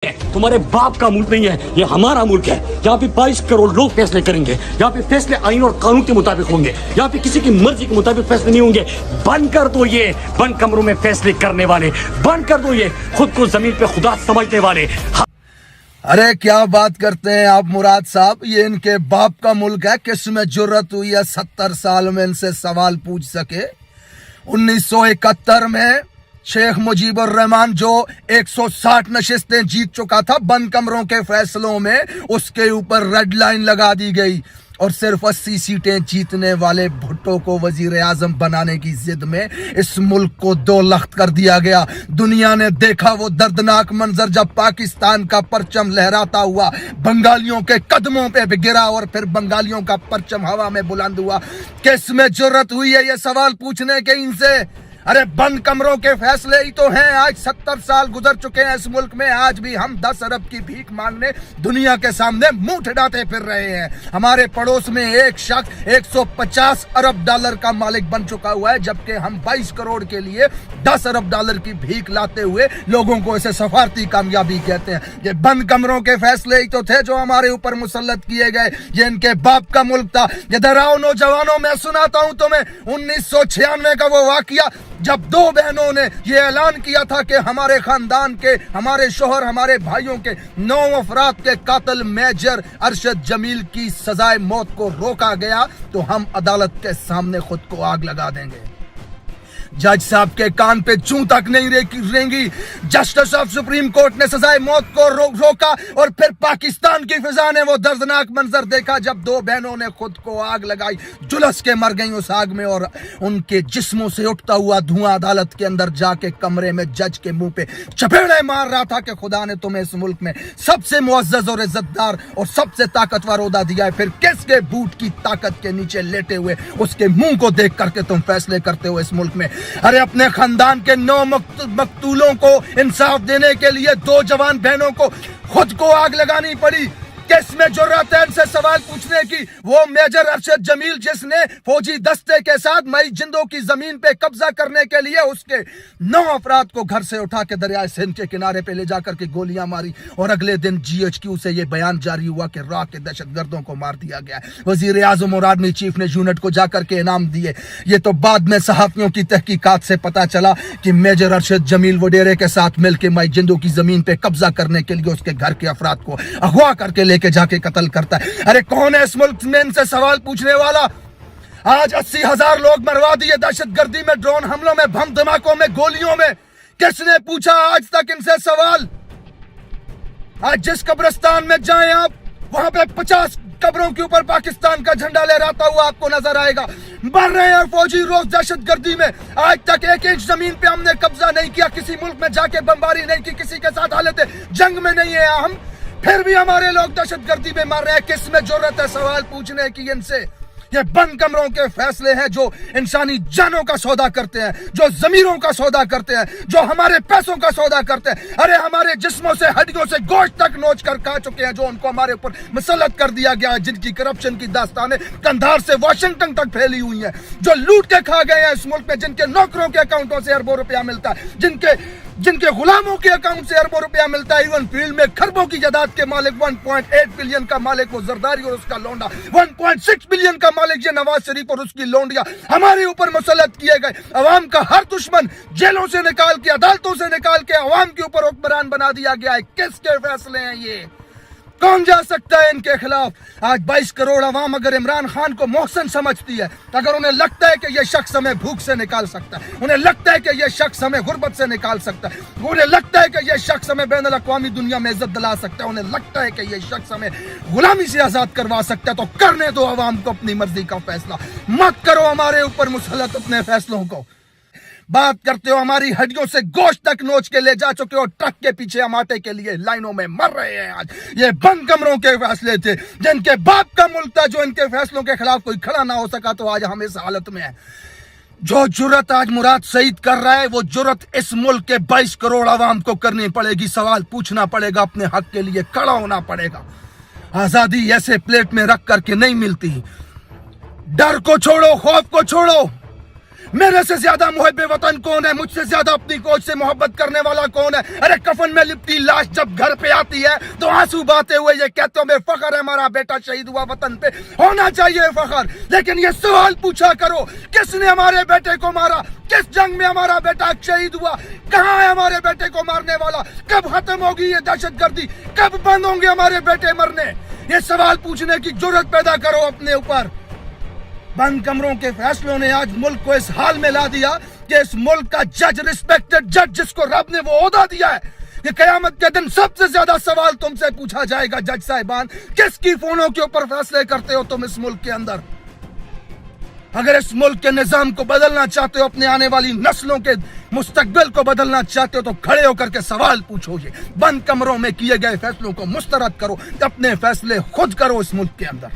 तुम्हारे बाप का मुल्क नहीं है, ये हमारा मुल्क है। यहाँ पे 22 करोड़ लोग फैसले करेंगे। यहाँ पे फैसले आइन और कानून के मुताबिक होंगे। यहाँ पे किसी की मर्जी के मुताबिक फैसले नहीं होंगे। बंद कर दो ये बंद कमरों में फैसले करने वाले, बंद कर दो ये खुद को जमीन पे खुदा समझने वाले। अरे क्या बात करते हैं आप मुराद साहब, ये इनके बाप का मुल्क है। किसमें जुर्रत हुई है 70 साल में इनसे सवाल पूछ सके। 1971 में शेख मुजीबुर रहमान जो 160 नशिस्तें जीत चुका था बंद कमरों के फैसलों में, उसके ऊपर रेड लाइन लगा दी गई और सिर्फ 80 सीटें जीतने वाले भुट्टो को वजीर आजम बनाने की जिद में इस मुल्क को 2 लख्त कर दिया गया। दुनिया ने देखा वो दर्दनाक मंजर जब पाकिस्तान का परचम लहराता हुआ बंगालियों के कदमों पे गिरा और फिर बंगालियों का परचम हवा में बुलंद हुआ। किस में जुर्रत हुई है ये सवाल पूछने के इनसे? अरे बंद कमरों के फैसले ही तो हैं। आज 70 साल गुजर चुके हैं इस मुल्क में, आज भी हम 10 अरब की भीख मांगने दुनिया के सामने मुंह ठिठाते फिर रहे हैं। हमारे पड़ोस में एक शख्स 150 अरब डॉलर का मालिक बन चुका हुआ है, जबकि हम 22 करोड़ के लिए 10 अरब डॉलर की भीख लाते हुए लोगों को इसे सफारती कामयाबी कहते हैं। ये बंद कमरों के फैसले ही तो थे जो हमारे ऊपर मुसल्लत किए गए। ये इनके बाप का मुल्क था। इधर आओ नौजवानों, मैं सुनाता हूं तुम्हें 1996 का वो वाकया जब 2 बहनों ने ये ऐलान किया था कि हमारे खानदान के, हमारे शोहर, हमारे भाइयों के 9 अफराद के कातिल मेजर अरशद जमील की सजाए मौत को रोका गया तो हम अदालत के सामने खुद को आग लगा देंगे। जज साहब के कान पे चूं तक नहीं रेंगी। जस्टिस ऑफ सुप्रीम कोर्ट ने सजाए मौत को रोका और फिर पाकिस्तान की फिजा ने वो दर्दनाक मंजर देखा जब 2 बहनों ने खुद को आग लगाई, झुलस के मर गई उस आग में और उनके जिस्मों से उठता हुआ धुआं अदालत के अंदर जाके कमरे में जज के मुंह पे चपेड़े मार रहा था कि खुदा ने तुम्हें इस मुल्क में सबसे मुअज्जज और इज्जतदार और सबसे ताकतवर ओहदा दिया है, फिर किसके बूट की ताकत के नीचे लेटे हुए उसके मुंह को देख करके तुम फैसले करते हो इस मुल्क में। अरे अपने खानदान के 9 मकतूलों को इंसाफ देने के लिए 2 जवान बहनों को खुद को आग लगानी पड़ी। किस में जुर्रत है इनसे सवाल पूछने की? वो मेजर अरशद जमील जिसने फौजी दस्ते के साथ मई जिंदों की जमीन पे कब्जा करने के लिए उसके 9 अफराद को घर से उठा के दरिया सिंध के किनारे पे ले जाकर के गोलियां मारी और अगले दिन GHQ से ये बयान जारी हुआ कि राह के दहशतगर्दों को मार दिया गया। वजीर आजम और आर्मी चीफ ने यूनिट को जाकर के इनाम दिए। ये तो बाद में सहाफियों की तहकीकात से पता चला कि मेजर अरशद जमील वडेरे के साथ मिलकर मई जिंदों की जमीन पे कब्जा करने के लिए उसके घर के अफराद को अगवा करके के जाके कत्ल करता है। अरे कौन है इस मुल्क में इनसे सवाल पूछने वाला? आज 80,000 लोग मरवा दिए दहशतगर्दी में, ड्रोन हमलों में, बम धमाकों में, गोलियों में। किसने पूछा आज तक इनसे सवाल? आज जिस कब्रिस्तान में जाएं आप, वहां पे 50 कब्रों के ऊपर पाकिस्तान का झंडा लहराता हुआ आपको नजर आएगा। मर रहे हैं फौजी रोज दहशतगर्दी में। आज तक 1 इंच जमीन पे हमने कब्जा नहीं किया, किसी मुल्क में जाके बमबारी नहीं की, किसी के साथ हालत जंग में नहीं है हम, फिर भी हमारे लोग दहशतगर्दी में मर रहे हैं। किस में जुर्रत है सवाल पूछने की इनसे? ये बंद कमरों के फैसले हैं जो इंसानी जानों का सौदा करते हैं, जो जमीरों का सौदा करते हैं, जो हमारे पैसों का सौदा करते हैं। अरे हमारे जिस्मों से, हड्डियों से गोश्त तक नोच कर खा चुके हैं, जो उनको हमारे ऊपर मुसल्लत कर दिया गया है, जिनकी करप्शन की दास्तानें कंधार से वाशिंगटन तक फैली हुई हैं, जो लूट के खा गए हैं इस मुल्क में, जिनके नौकरों के अकाउंटों से अरबों रुपया मिलता है, जिनके गुलामों के अकाउंट से अरबों रुपया मिलता है। इवन फील्ड में खरबों की जायदाद के मालिक, 1.8 बिलियन का मालिक वो जरदारी और उसका लौंडा, 1.6 बिलियन का मालिक ये नवाज शरीफ और उसकी लौंडिया हमारे ऊपर मुसल्लत किए गए। अवाम का हर दुश्मन जेलों से निकाल के, अदालतों से निकाल के अवाम के ऊपर हुक्मरान बना दिया गया है। किसके फैसले हैं ये? कौन जा सकता है इनके खिलाफ? आज 22 करोड़ अवाम अगर इमरान खान को मोहसिन समझती है, अगर उन्हें लगता है कि यह शख्स हमें भूख से निकाल सकता है, उन्हें लगता है कि यह शख्स हमें गुर्बत से निकाल सकता है, उन्हें लगता है कि यह शख्स हमें बैनुल अक़वामी दुनिया में इज्जत दिला सकता है, उन्हें लगता है कि यह शख्स हमें गुलामी से आजाद करवा सकता है, तो करने दो अवाम को अपनी मर्जी का फैसला। मत करो हमारे ऊपर मुसल्लत अपने फैसलों को। बात करते हो हमारी हड्डियों से गोश्त तक नोच के ले जा चुके हो, ट्रक के पीछे हम आटे के लिए लाइनों में मर रहे हैं। आज ये बंद कमरों के फैसले थे, जिनके बाप का मुल्क था, जो इनके फैसलों के खिलाफ कोई खड़ा ना हो सका, तो आज हम इस हालत में हैं। जो जुर्रत आज मुराद सईद कर रहा है, वो जुर्रत इस मुल्क के 22 करोड़ आवाम को करनी पड़ेगी। सवाल पूछना पड़ेगा, अपने हक के लिए खड़ा होना पड़ेगा। आजादी ऐसे प्लेट में रख करके नहीं मिलती। डर को छोड़ो, खौफ को छोड़ो, میرے سے زیادہ محب وطن کون ہے؟ مجھ سے زیادہ اپنی کوچ سے محبت کرنے والا کون ہے؟ ارے کفن میں لپٹی لاش جب گھر پہ آتی ہے تو آنسو بہاتے ہوئے یہ کہتے ہو فخر ہے ہمارا بیٹا شہید ہوا، وطن پہ ہونا چاہیے فخر، لیکن یہ سوال پوچھا کرو کس نے ہمارے بیٹے کو مارا؟ کس جنگ میں ہمارا بیٹا شہید ہوا؟ کہاں ہے ہمارے بیٹے کو مارنے والا؟ کب ختم ہوگی یہ دہشت گردی؟ کب بند ہوں گے ہمارے بیٹے مرنے؟ یہ سوال پوچھنے کی جرت پیدا کرو اپنے اوپر۔ بند کمروں کے فیصلوں نے آج ملک کو اس حال میں لا دیا کہ اس ملک کا جج، ریسپیکٹڈ جج جس کو رب نے وہ عہدہ دیا ہے، کہ قیامت کے دن سب سے زیادہ سوال تم سے پوچھا جائے گا جج صاحبان، کس کی فونوں کے اوپر فیصلے کرتے ہو تم اس ملک کے اندر؟ اگر اس ملک کے نظام کو بدلنا چاہتے ہو، اپنے آنے والی نسلوں کے مستقبل کو بدلنا چاہتے ہو، تو کھڑے ہو کر کے سوال پوچھو۔ یہ بند کمروں میں کیے گئے فیصلوں کو مسترد کرو، اپنے فیصلے خود کرو اس ملک کے اندر۔